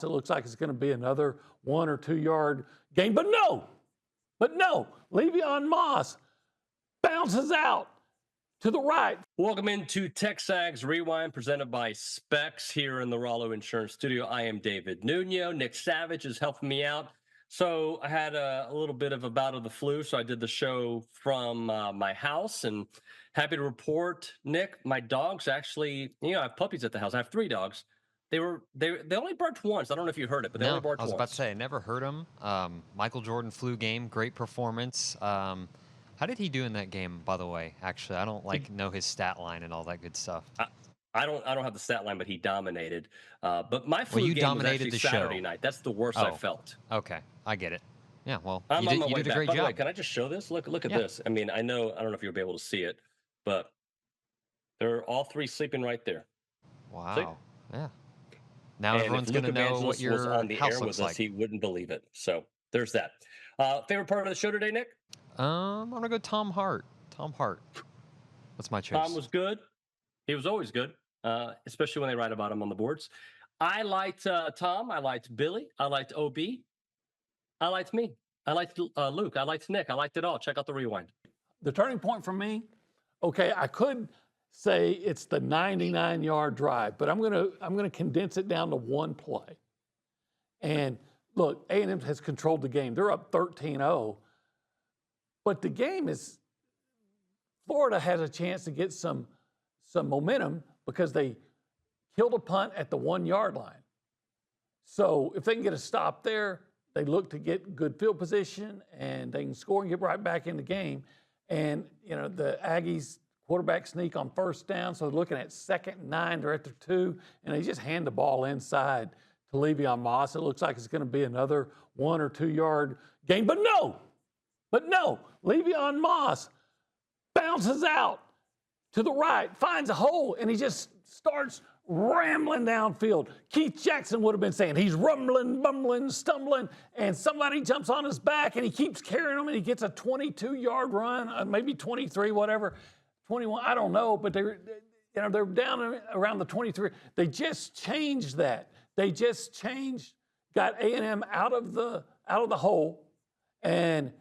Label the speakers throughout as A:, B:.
A: It looks like it's going to be another 1 or 2 yard gain, but no, Le'Veon Moss bounces out to the right.
B: Welcome into TexAgs Rewind, presented by Specs here in the Rollo Insurance Studio. I am David Nuno. Nick Savage is helping me out. So I had a little bit of a bout of the flu, so I did the show from my house, and happy to report, Nick, my dogs actually, I have puppies at the house. I have 3 dogs. They only barked once. I don't know if you heard it, but they only barked once.
C: I was about to say, I never heard them. Michael Jordan flu game, great performance. How did he do in that game, by the way? Actually, I don't know his stat line and all that good stuff.
B: I don't have the stat line, but he dominated. But my flu game was actually Saturday night. That's the worst I felt.
C: Okay, I get it. Yeah, well,
B: you did a great job. By the way, can I just show this? Look at this. I mean, I don't know if you'll be able to see it, but they're all 3 sleeping right there.
C: Wow.
B: See?
C: Yeah. Now everyone's going to know what your
B: was on the
C: house
B: air
C: looks
B: with us.
C: like.
B: He wouldn't believe it. So there's that. Favorite part of the show today, Nick?
C: I'm going to go Tom Hart. Tom Hart. That's my choice.
B: Tom was good. He was always good, especially when they write about him on the boards. I liked Tom. I liked Billy. I liked OB. I liked me. I liked Luke. I liked Nick. I liked it all. Check out the rewind.
A: The turning point for me, okay, I could say it's the 99-yard drive, but I'm gonna condense it down to one play. And look, A&M has controlled the game. They're up 13-0, but the game is, Florida has a chance to get some momentum because they killed a punt at the 1-yard line. So if they can get a stop there, they look to get good field position and they can score and get right back in the game. And the Aggies quarterback sneak on first down, so they're looking at 2nd and 9. They're at their 2, and they just hand the ball inside to Le'Veon Moss. It looks like it's going to be another 1 or 2 yard gain, but no, Le'Veon Moss bounces out to the right, finds a hole, and he just starts rambling downfield. Keith Jackson would have been saying he's rumbling, bumbling, stumbling, and somebody jumps on his back, and he keeps carrying him, and he gets a 22-yard run, maybe 23, whatever. 21, I don't know, but they're down around the 23. They just changed that. They just got A&M out of the hole and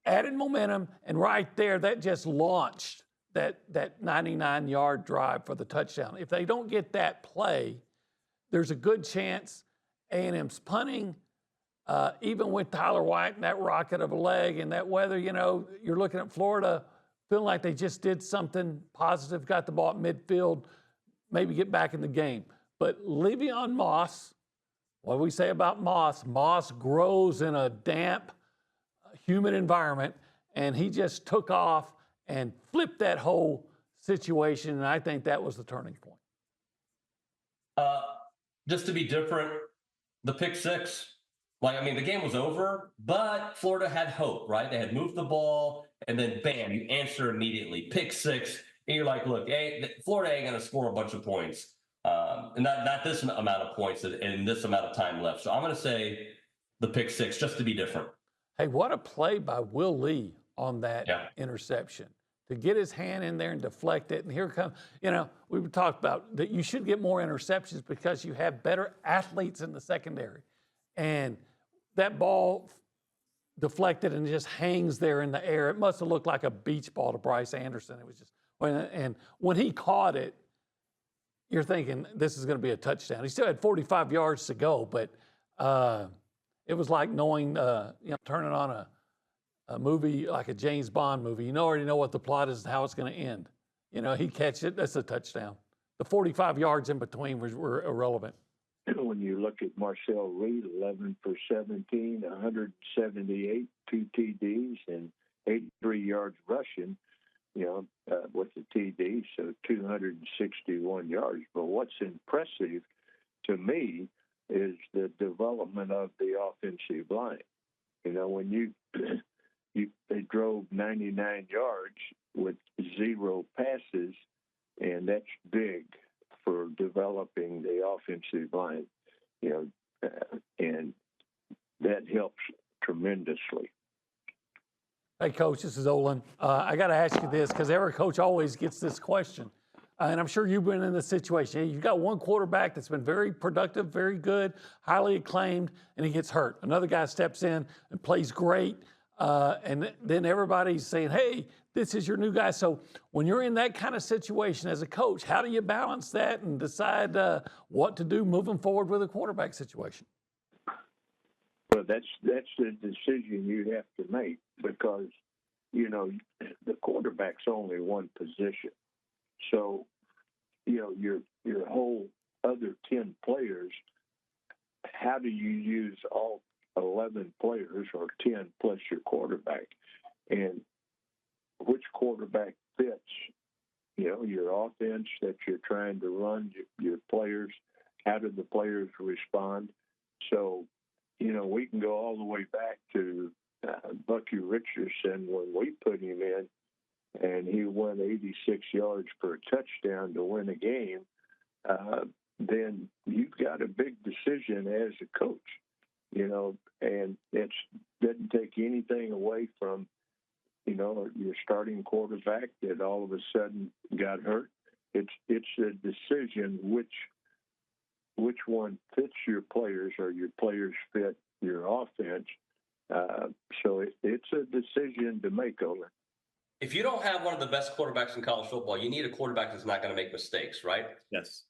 A: added momentum, and right there, that just launched that 99-yard drive for the touchdown. If they don't get that play, there's a good chance A&M's punting, even with Tyler White and that rocket of a leg and that weather, you're looking at Florida feeling like they just did something positive, got the ball at midfield, maybe get back in the game. But Le'Veon Moss, what do we say about Moss? Moss grows in a damp, humid environment, and he just took off and flipped that whole situation, and I think that was the turning point.
B: Just to be different, the pick 6, the game was over, but Florida had hope, right? They had moved the ball, and then bam, you answer immediately. Pick 6, and you're like, look, Florida ain't going to score a bunch of points, and not this amount of points in this amount of time left. So I'm going to say the pick 6, just to be different.
A: Hey, what a play by Will Lee on that interception. To get his hand in there and deflect it, and here comes, we've talked about that you should get more interceptions because you have better athletes in the secondary. And that ball deflected and just hangs there in the air. It must have looked like a beach ball to Bryce Anderson. It was just, and when he caught it, you're thinking this is going to be a touchdown. He still had 45 yards to go, but it was like knowing, turning on a movie like a James Bond movie. You already know what the plot is and how it's going to end. He catches it, that's a touchdown. The 45 yards in between were irrelevant.
D: When you look at Marcel Reed, 11 for 17, 178, 2 TDs, and 83 yards rushing, with the TD, so 261 yards. But what's impressive to me is the development of the offensive line. When they drove 99 yards with 0 passes, and that's big for developing the offensive line, and that helps tremendously.
A: Hey, Coach, this is Olin. I got to ask you this because every coach always gets this question. and I'm sure you've been in this situation. You've got one quarterback that's been very productive, very good, highly acclaimed, and he gets hurt. Another guy steps in and plays great, and then everybody's saying, hey, this is your new guy. So when you're in that kind of situation as a coach, how do you balance that and decide what to do moving forward with a quarterback situation?
D: Well, that's the decision you have to make because, the quarterback's only one position. So, your whole other 10 players, how do you use all 11 players or 10 plus your quarterback? And which quarterback fits, your offense that you're trying to run, your players, how do the players respond? So, we can go all the way back to Bucky Richardson when we put him in, and he won 86 yards per touchdown to win a game. Then you've got a big decision as a coach, and it doesn't take anything away from, your starting quarterback that all of a sudden got hurt. It's a decision which one fits your players or your players fit your offense. So it's a decision to make, Olin.
B: If you don't have one of the best quarterbacks in college football, you need a quarterback that's not going to make mistakes, right?
E: Yes.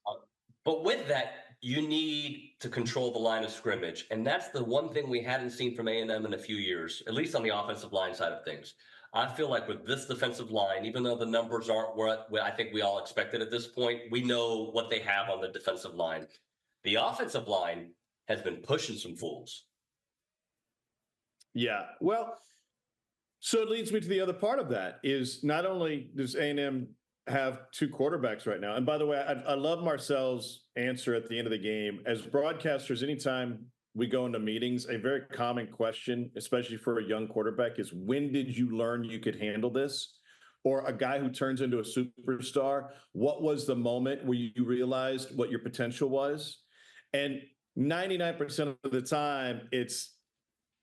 B: But with that, you need to control the line of scrimmage. And that's the one thing we hadn't seen from A&M in a few years, at least on the offensive line side of things. I feel like with this defensive line, even though the numbers aren't what I think we all expected at this point, we know what they have on the defensive line. The offensive line has been pushing some fools.
E: Yeah. Well, so it leads me to the other part of that is not only does A&M have two quarterbacks right now, and by the way, I love Marcel's answer at the end of the game. As broadcasters, anytime we go into meetings, a very common question, especially for a young quarterback, is when did you learn you could handle this? Or a guy who turns into a superstar, what was the moment where you realized what your potential was? And 99% of the time, it's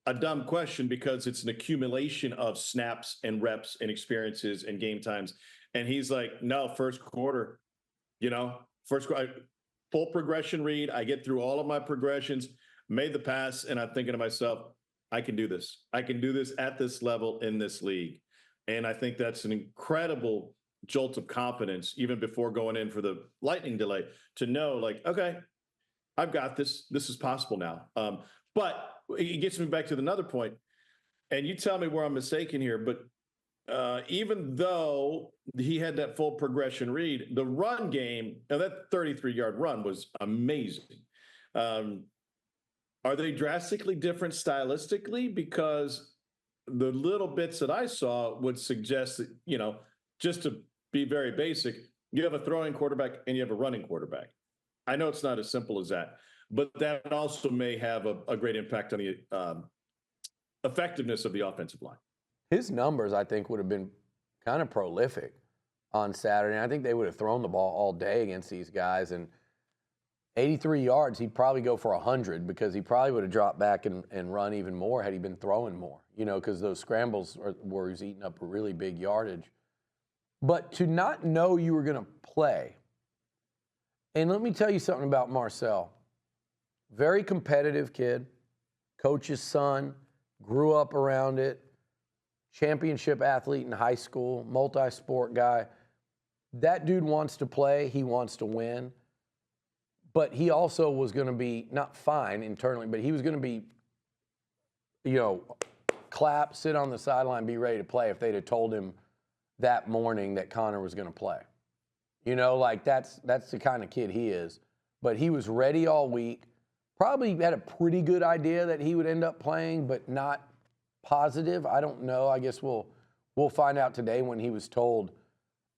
E: a dumb question because it's an accumulation of snaps and reps and experiences and game times. And he's like, no, first quarter, full progression read. I get through all of my progressions, made the pass, and I'm thinking to myself, I can do this. I can do this at this level in this league. And I think that's an incredible jolt of confidence, even before going in for the lightning delay, to know like, okay, I've got this. This is possible now. But it gets me back to another point, and you tell me where I'm mistaken here, but even though he had that full progression read, the run game, now that 33-yard run was amazing. Are they drastically different stylistically? Because the little bits that I saw would suggest that, just to be very basic, you have a throwing quarterback and you have a running quarterback. I know it's not as simple as that, but that also may have a great impact on the effectiveness of the offensive line.
F: His numbers, I think, would have been kind of prolific on Saturday. And I think they would have thrown the ball all day against these guys. And 83 yards, he'd probably go for 100 because he probably would have dropped back and run even more had he been throwing more, because those scrambles where he was eating up a really big yardage. But to not know you were going to play, and let me tell you something about Marcel. Very competitive kid, coach's son, grew up around it, championship athlete in high school, multi-sport guy. That dude wants to play. He wants to win. But he also was going to be, not fine internally, but he was going to be, clap, sit on the sideline, be ready to play if they'd have told him that morning that Connor was going to play. That's the kind of kid he is. But he was ready all week. Probably had a pretty good idea that he would end up playing, but not positive. I don't know. I guess we'll find out today when he was told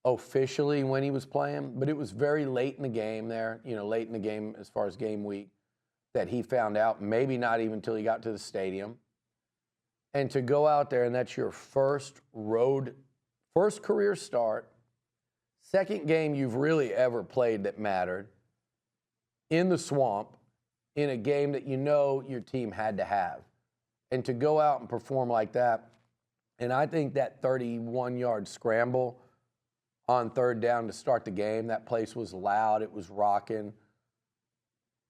F: officially when he was playing. But it was very late in the game there, late in the game as far as game week, that he found out, maybe not even until he got to the stadium. And to go out there and that's your first career start, second game you've really ever played that mattered, in the swamp, in a game that your team had to have. And to go out and perform like that, and I think that 31-yard scramble on third down to start the game. That place was loud. It was rocking.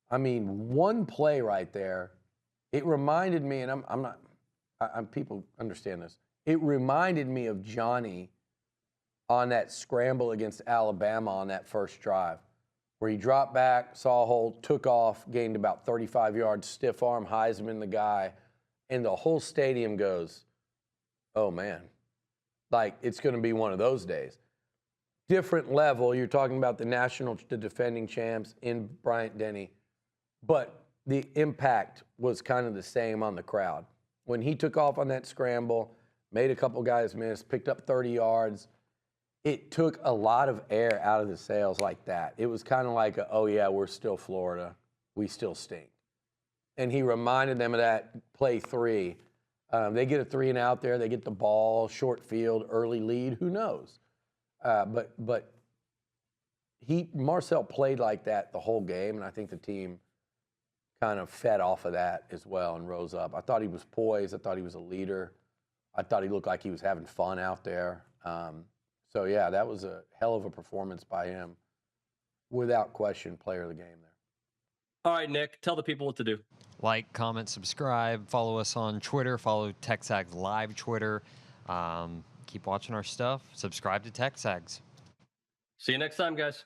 F: I mean, one play right there, it reminded me, and people understand this. It reminded me of Johnny on that scramble against Alabama on that first drive, where he dropped back, saw a hole, took off, gained about 35 yards, stiff arm, Heisman the guy, and the whole stadium goes, oh man, like it's going to be one of those days. Different level, you're talking about the defending champs in Bryant-Denny, but the impact was kind of the same on the crowd. When he took off on that scramble, made a couple guys miss, picked up 30 yards, it took a lot of air out of the sails like that. It was kind of like, oh yeah, we're still Florida. We still stink. And he reminded them of that play 3. They get a 3 and out there. They get the ball, short field, early lead. Who knows? But Marcel played like that the whole game, and I think the team kind of fed off of that as well and rose up. I thought he was poised. I thought he was a leader. I thought he looked like he was having fun out there. So, yeah, that was a hell of a performance by him. Without question, player of the game there.
B: All right, Nick, tell the people what to do.
C: Like, comment, subscribe, follow us on Twitter, follow TexAgs Live Twitter. Keep watching our stuff. Subscribe to TexAgs.
B: See you next time, guys.